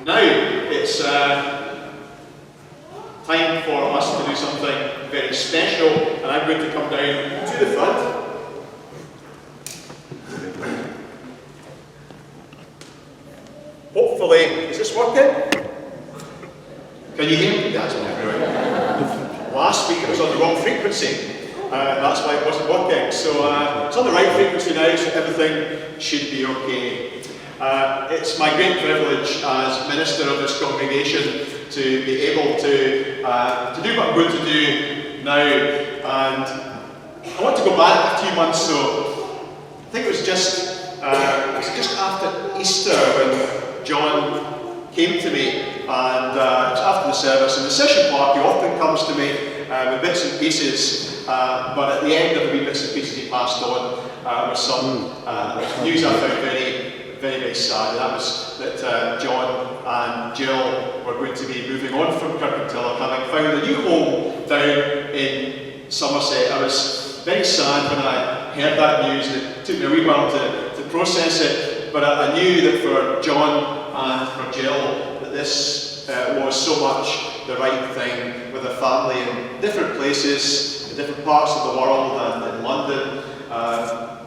Now it's time for us to do something very special, and I'm going to come down to the front. Hopefully, is this working? Can you hear me? That's not brilliant. Last week it was on the wrong frequency. That's why it wasn't working. So it's on the right frequency now, so everything should be okay. It's my great privilege as minister of this congregation to be able to do what I'm going to do now. And I want to go back a few months, so I think it was just after Easter when John came to me, and it was after the service. And the session park, he often comes to me with bits and pieces, but at the end of the wee bits and pieces he passed on with some news I found very, very sad. And that was that John and Jill were going to be moving on from Kirkintilloch, having found a new home down in Somerset. I was very sad when I heard that news, and it took me a wee while to process it, but I knew that for John and for Jill that this was so much the right thing, with a family in different places, in different parts of the world and in London.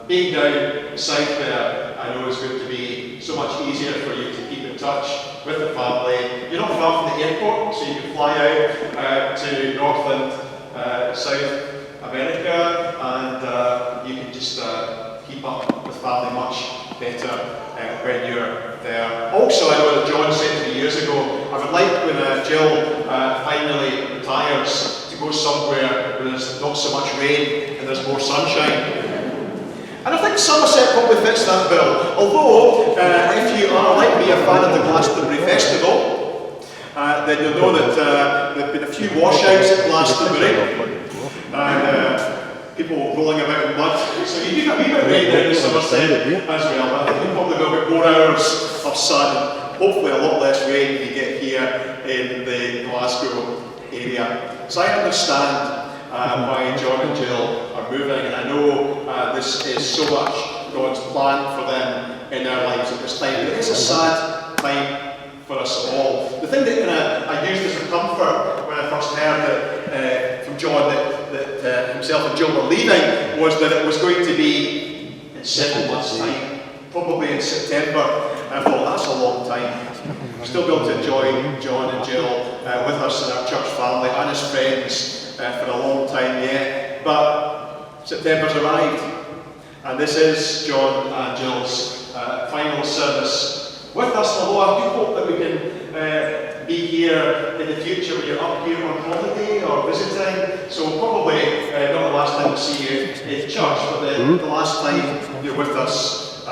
Being down south there, I know is going to be so much easier for you to keep in touch with the family. You're not far from the airport, so you can fly out to Northland, South America, and you can just keep up with family much better when you're there. Also, I know that John said to me years ago, I would like when Jill finally retires to go somewhere where there's not so much rain and there's more sunshine. And I think Somerset probably fits that bill. Although, if you are, like me, a fan of the Glastonbury Festival, then you'll know that there have been a few washouts at Glastonbury, and people rolling about in mud. So you do get a wee bit of rain down in Somerset as well, but I think you probably will get more hours of sun, and hopefully a lot less rain than you get here in the Glasgow area. So I understand why John and Jill are moving, and I know this is so much God's plan for them in their lives at this time. But it is a sad time for us all. The thing that I used as a comfort when I first heard that, from John that himself and Jill were leaving was that it was going to be in 7 months' time, probably in September. And I thought, that's a long time. We'll still be able to enjoy John and Jill with us and our church family and as friends for a long time yet. But September's arrived, and this is John and Jill's final service with us, although I do hope that we can be here in the future when you're up here on holiday or visiting. So probably not the last time we'll see you in church, but the last time you're with us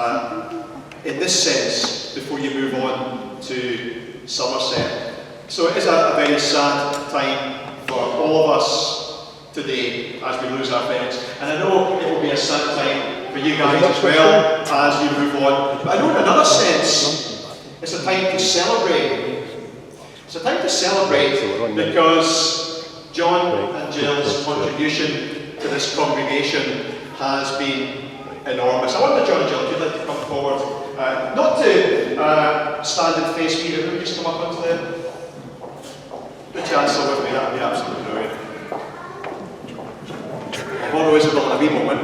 in this sense before you move on to Somerset. So it is a very sad time for all of us today as we lose our friends. And I know it will be a sad time for you guys as well as you move on. But I know in another sense, it's a time to celebrate. It's a time to celebrate because John and Jill's contribution to this congregation has been enormous. I wonder, John and Jill, if you'd like to come forward. Not to stand and face me, but just come up onto the chancel with me. That would be absolutely brilliant. Although Isabel in a wee moment.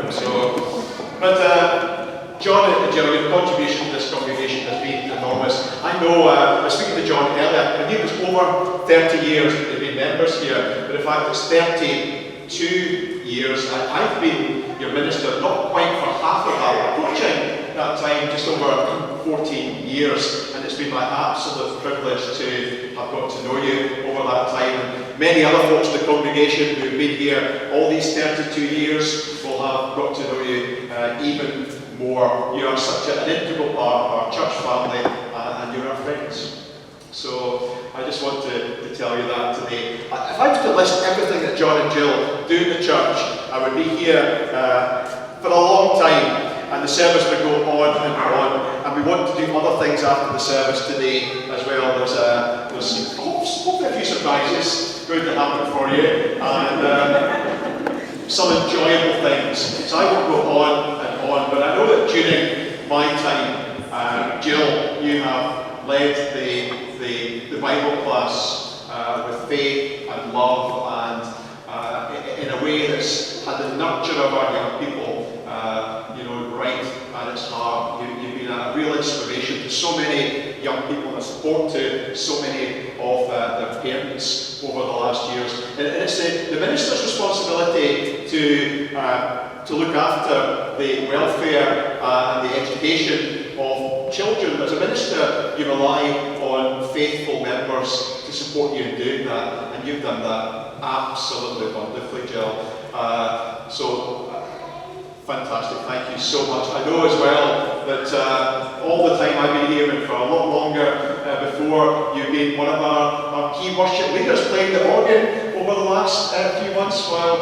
But John and Jill, your contribution to this congregation has been enormous. I know, I was speaking to John earlier, I knew it was over 30 years that they've been members here, but in fact it's 32 years. I've been your minister not quite for half of that, approaching that time, just over 14 years, and it's been my absolute privilege to have got to know you over that time. And many other folks in the congregation who've been here all these 32 years will have got to know you even more. You are such an integral part of our church family, and you're our friends. So I just want to tell you that today. If I was to list everything that John and Jill do in the church, I would be here for a long time. And the service would go on and on, and we want to do other things after the service today as well. There's hopefully a few surprises going to happen for you, and some enjoyable things. So I won't go on and on, but I know that during my time, Jill, you have led the Bible class with faith and love, and in a way that's had the nurture of our young people, right at its heart. You've been a real inspiration to so many young people and a support to so many of their parents over the last years. And it's the minister's responsibility to look after the welfare and the education of children. As a minister, you rely on faithful members to support you in doing that, and you've done that absolutely wonderfully, Jill. Fantastic, thank you so much. I know as well that all the time I've been here and for a lot longer before, you've been one of our key worship leaders, playing the organ over the last few months while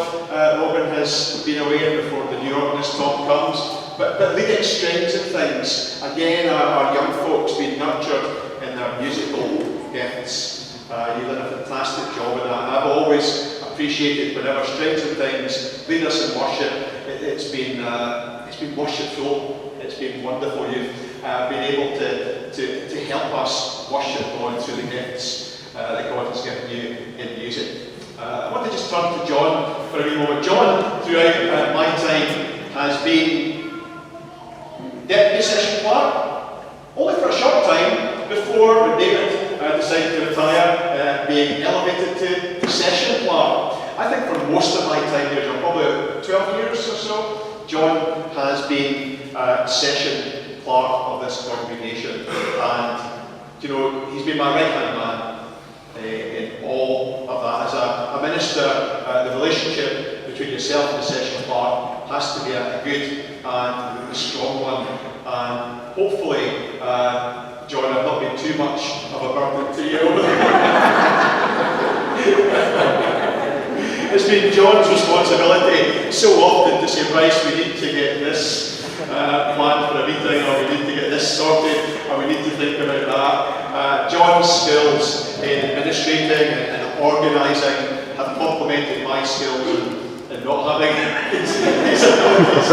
Robin has been away and before the new organist Tom comes. But leading strings and things, again, our young folks being nurtured in their musical gifts. You've done a fantastic job with that. I've always appreciated whenever strings and things lead us in worship. It's been worshipful. It's been wonderful. You've been able to help us worship God through the gifts that God has given you in music. I want to just turn to John for a wee moment. John, throughout my time, has been deputy session clerk, only for a short time before when David decided to retire, being elevated to session clerk. I think for most of my time here, John, probably 12 years or so, John has been session clerk of this congregation, and he's been my right-hand man in all of that. As a minister, the relationship between yourself and the session clerk has to be a good and a strong one, and hopefully, John, I've not been too much of a burden to you. It's been John's responsibility so often to say, Bryce, we need to get this planned for a meeting, or we need to get this sorted, or we need to think about that. John's skills in administrating and organising have complemented my skills in not having these abilities.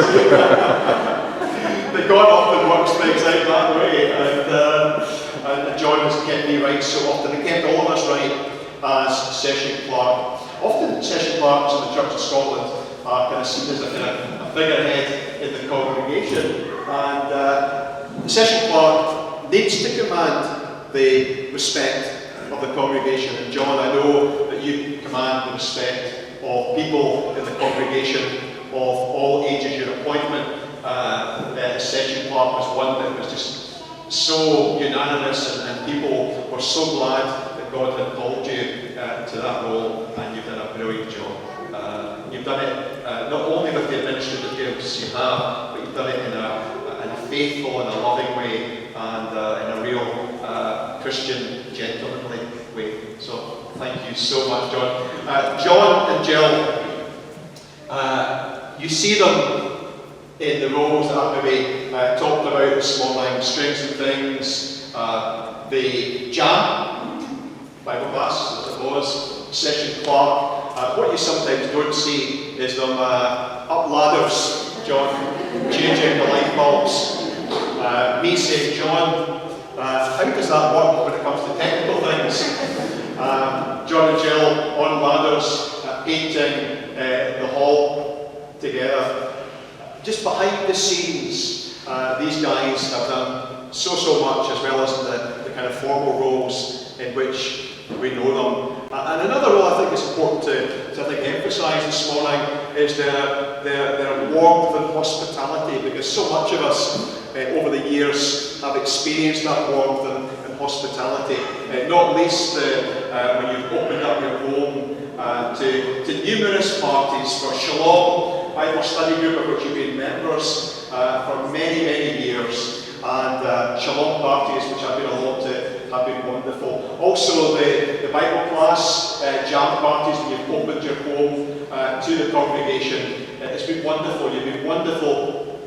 But God often works things out that way, and John has kept me right so often, and kept all of us right as session clerk. Often session clerks in the Church of Scotland are kind of seen as a kind of a figurehead in the congregation, and the session clerk needs to command the respect of the congregation. And John, I know that you command the respect of people in the congregation of all ages. Your appointment as session clerk was one that was just so unanimous, and people were so glad that God had called you to that role, and you've done a brilliant job. You've done it not only with the administrative gifts you have, but you've done it in a faithful and a loving way, and in a real Christian, gentlemanly way. So thank you so much, John. John and Jill, you see them in the roles that I've maybe talked about this morning: strings and things, the jam, Bible class, as it was, session clerk. What you sometimes don't see is them up ladders, John, changing the light bulbs. Me saying, John, how does that work when it comes to technical things? John and Jill on ladders, painting the hall together. Just behind the scenes, these guys have done so much, as well as the kind of formal roles in which we know them. And another role I think is important to emphasise this morning is their warmth and hospitality, because so much of us over the years have experienced that warmth and hospitality, not least when you've opened up your home to numerous parties for Shalom Bible Study Group, of which you've been members for many years, and Shalom parties, which I've been along to, have been wonderful. Also the Bible class jam parties, when you've opened your home to the congregation. It's been wonderful. You've been wonderful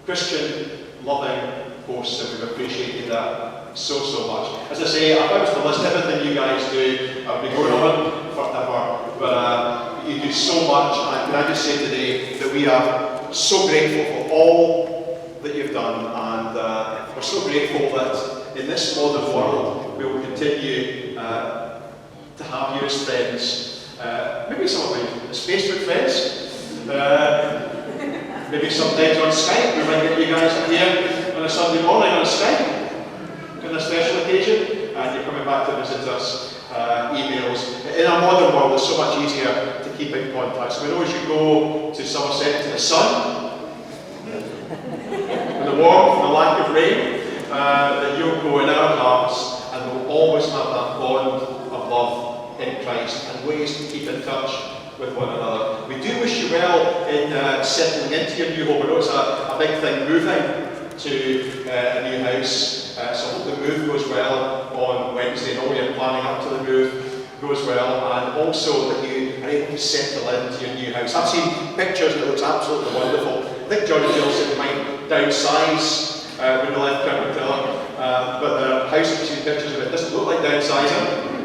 Christian loving hosts, and we've appreciated that so much. As I say, if I was to list everything you guys do, I'd be going on forever, but you do so much, and can I just say today that we are so grateful for all that you've done, and we're so grateful that in this modern world we will continue to have you as friends. Maybe some of you as Facebook friends. Maybe sometimes on Skype. We might get you guys up here on a Sunday morning on Skype on a special occasion, and you're coming back to visit us. Emails. In our modern world, it's so much easier to keep in contact. So we know as you go to Somerset to the sun, and the warmth and the lack of rain, that you'll go in our hearts, and we'll always have that bond of love in Christ and ways to keep in touch with one another. We do wish you well in settling into your new home. I know it's a big thing moving to a new house, so I hope the move goes well on Wednesday, and all you're planning up to the move goes well, and also that you are able to settle into your new house. I've seen pictures and it looks absolutely wonderful. I think John Gilson might downsize when we left Kirkmantilla, but the house that we've seen pictures of it doesn't look like downsizing.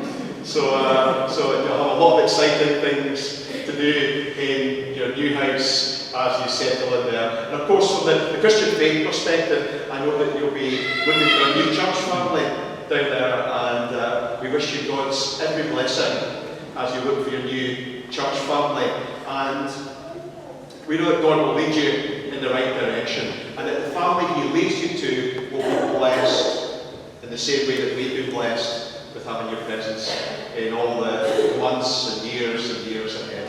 So you'll have a lot of exciting things to do in your new house as you settle in there. And of course, from the Christian faith perspective, I know that you'll be looking for a new church family down there, and we wish you God's every blessing as you look for your new church family. And we know that God will lead you in the right direction, and that the family He leads you to will be blessed in the same way that we've been blessed with having your presence in all the months and years ahead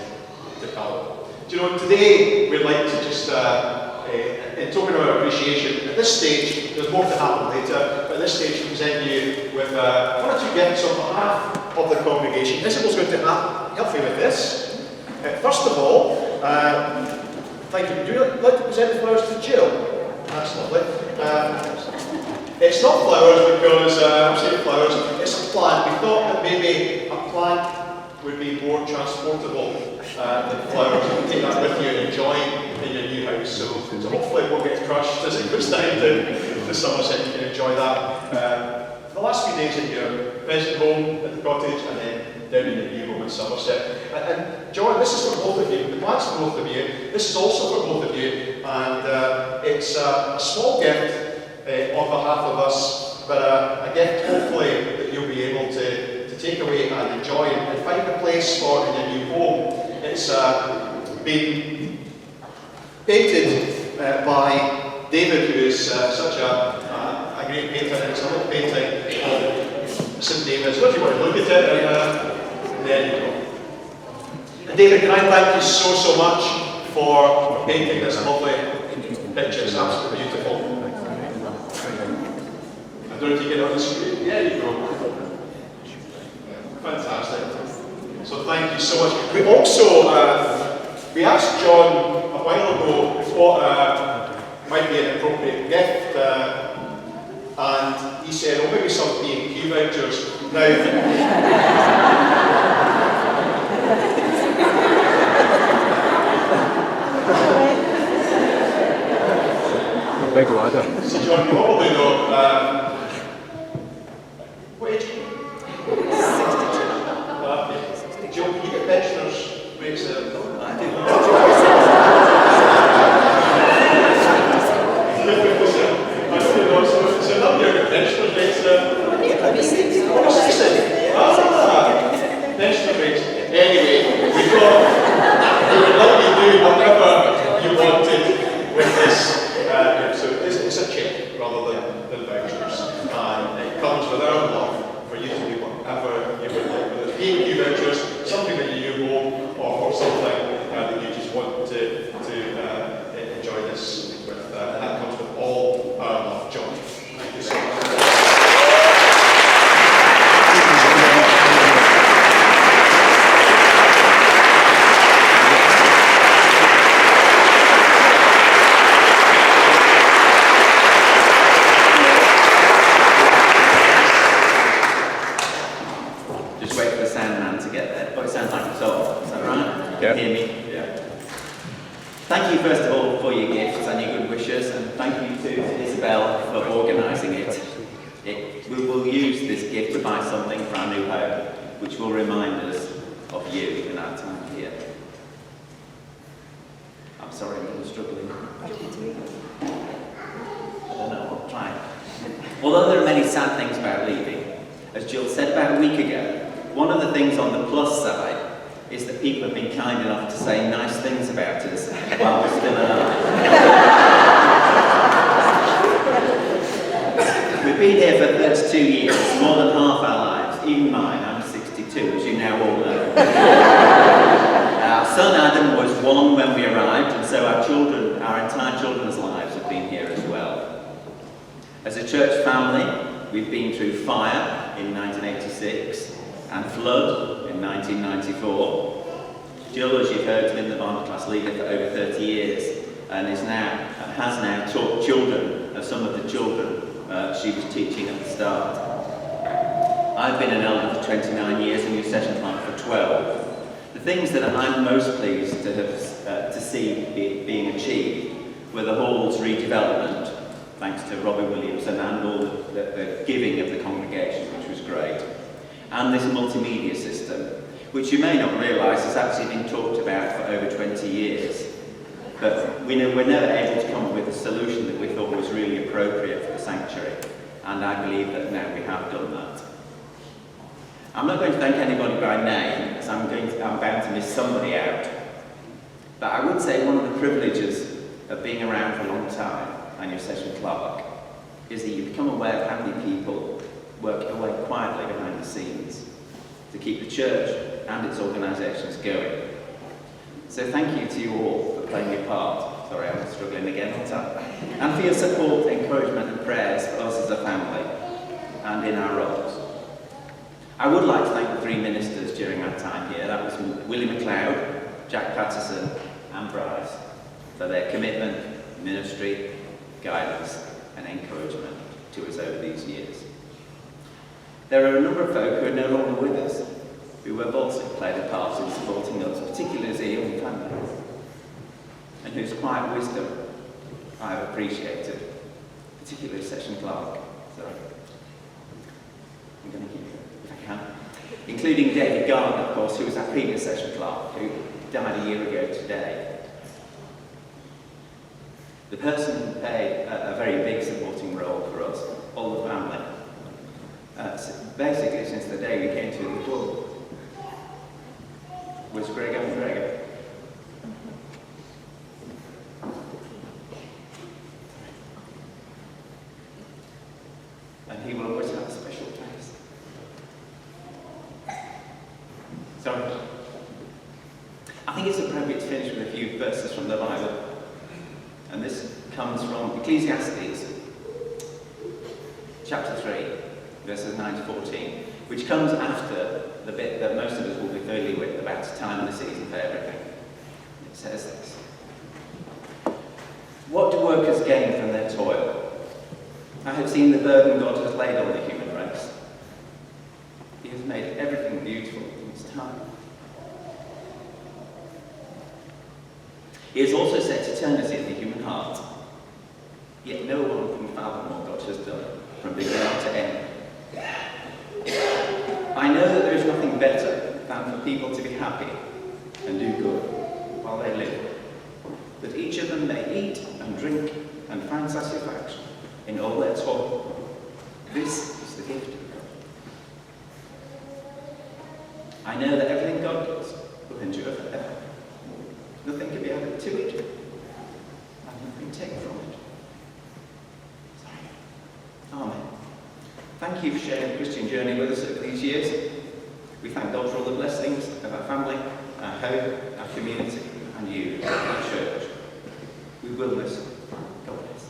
to come. Do you know, today we'd like to just, in token of our appreciation, at this stage, there's more to happen later, but at this stage we present you with one or two gifts on behalf of the congregation. Isabel's going to help me with this. First of all, thank you. Would you like to present the flowers to Jill? That's lovely. It's not flowers because, I'm saying flowers, it's a plant. We thought that maybe a plant would be more transportable than flowers. You can take that with you and enjoy in your new house. So hopefully it won't get crushed as it goes down to Somerset. You can enjoy that. The last few days in your present home at the cottage, and then down in the new home in Somerset. And John, this is for both of you. The plant's for both of you. This is also for both of you. And it's a small gift on behalf of us, but a gift hopefully that you'll be able to take away and enjoy and find a place for in your new home. It's been painted by David, who is such a great painter, and it's a little painting of St. David's. So if you want to look at it, and there you go. And David, can I thank you so much for painting this lovely picture. It's absolutely beautiful. I don't know if you get it on the screen. There you go. Fantastic. So thank you so much. We also, we asked John a while ago what might be an appropriate gift, and he said, oh, maybe some B&Q vouchers. Now, so John, you probably know, what age are you? 62. Joe, can you get pensioners' rates there? I didn't know. I don't know, so now you're getting pensioners' rates there. 60. Pensioner rates. Anyway, we would let you do whatever you wanted with this. So it's a check rather than vouchers. And it comes with our love for you to do whatever you would like. Whether it's B&Q vouchers, something that you do home, or something that you just want to enjoy this with. And that comes with all our love. John, thank you so much. Hear me? Yeah. Thank you first of all for your gifts and your good wishes, and thank you to Isabel for organising it. We will use this gift to buy something for our new home, which will remind us of you in our time here. I'm sorry, I'm struggling. I don't know, I'll try. Although there are many sad things about leaving, as Jill said about a week ago, one of the things on the plus side is that people have been kind enough to say nice things about us while we're still alive. We've been here for 32 years, more than half our lives, even mine. I'm 62, as you now all know. Our son Adam was 1 when we arrived, and so our entire children's lives have been here as well. As a church family, we've been through fire in 1986 and flood in 1994. Jill, as you've heard, has been the Bible class leader for over 30 years and has now taught children of some of the children she was teaching at the start. I've been an elder for 29 years and youth session clerk for 12. The things that I'm most pleased to see being achieved were the hall's redevelopment, thanks to Robbie Williamson and all the giving of the congregation, which was great, and this multimedia system, which you may not realise has actually been talked about for over 20 years. But we're never able to come up with a solution that we thought was really appropriate for the sanctuary, and I believe that now we have done that. I'm not going to thank anybody by name, as I'm bound to miss somebody out. But I would say one of the privileges of being around for a long time and your session clerk is that you become aware of how many people work away quietly behind the scenes to keep the church and its organisations going. So thank you to you all for playing your part. Sorry, I'm struggling again on time. And for your support, encouragement and prayers for us as a family and in our roles. I would like to thank the 3 ministers during our time here. That was Willie MacLeod, Jack Patterson and Bryce, for their commitment, ministry, guidance and encouragement to us over these years. There are a number of folk who are no longer with us, who have also played a part in supporting us, particularly as a young family, and whose quiet wisdom I have appreciated, particularly Session Clerk. Sorry. I'm going to keep it if I can. Including David Gardner, of course, who was our previous Session Clerk, who died a year ago today. The person who played a very big supporting role for us, all the family, basically since the day we came to the door, was Gregor McGregor. And he will always have a special place. Sorry. I think it's appropriate to finish with a few verses from the Bible. And this comes from Ecclesiastes, chapter 3, verses 9 to 14, which comes after the bit that most of us will be familiar with about the time of the season for everything. It says this: "What do workers gain from their toil? I have seen the burden God has laid on the human race. He has made everything beautiful in its time. He has also set eternity in the human heart. Yet no one can fathom what God has done from beginning to end. I know that there is nothing better than for people to be happy and do good while they live, that each of them may eat and drink and find satisfaction in all their toil. This is the gift of God. I know that everything God does will endure forever. Nothing can be added to it, and nothing taken from it. Amen. Thank you for sharing the Christian journey with us over these years. We thank God for all the blessings of our family, our home, our community, and you, our church. We will listen. God bless.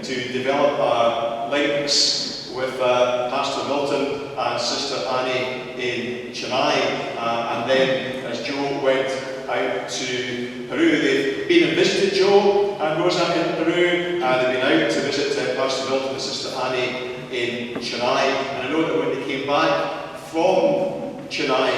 To develop links with Pastor Milton and Sister Annie in Chennai, and then as Joe went out to Peru, they've been and visited Joe and Rosa in Peru, they've been out to visit Pastor Milton and Sister Annie in Chennai, and I know that when they came back from Chennai,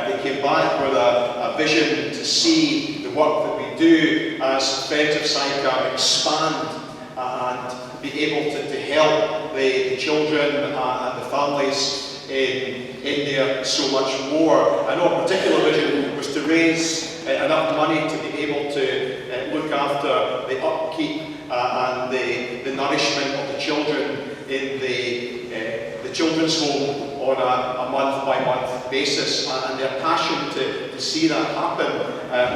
they came back with a vision to see the work that we do as Friends of SICAM expand and be able to help the children and the families in India so much more. I know a particular vision was to raise enough money to be able to look after the upkeep and the nourishment of the children in the children's home on a month-by-month basis, and their passion to see that happen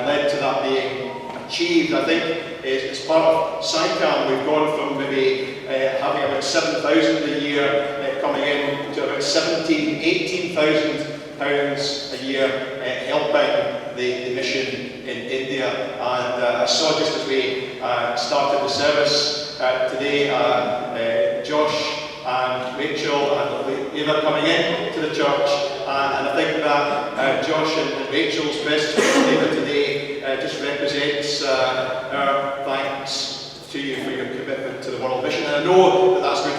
led to that being achieved. I think as part of SICAM, we've gone from maybe having about 7,000 a year coming in to about 18,000 pounds a year helping the mission in India. And I saw just as we started the service today, Josh and Rachel and Eva coming in to the church, and I think that Josh and Rachel's presence with Eva today just represents our thanks to you for your commitment to the world mission. And I know that that's going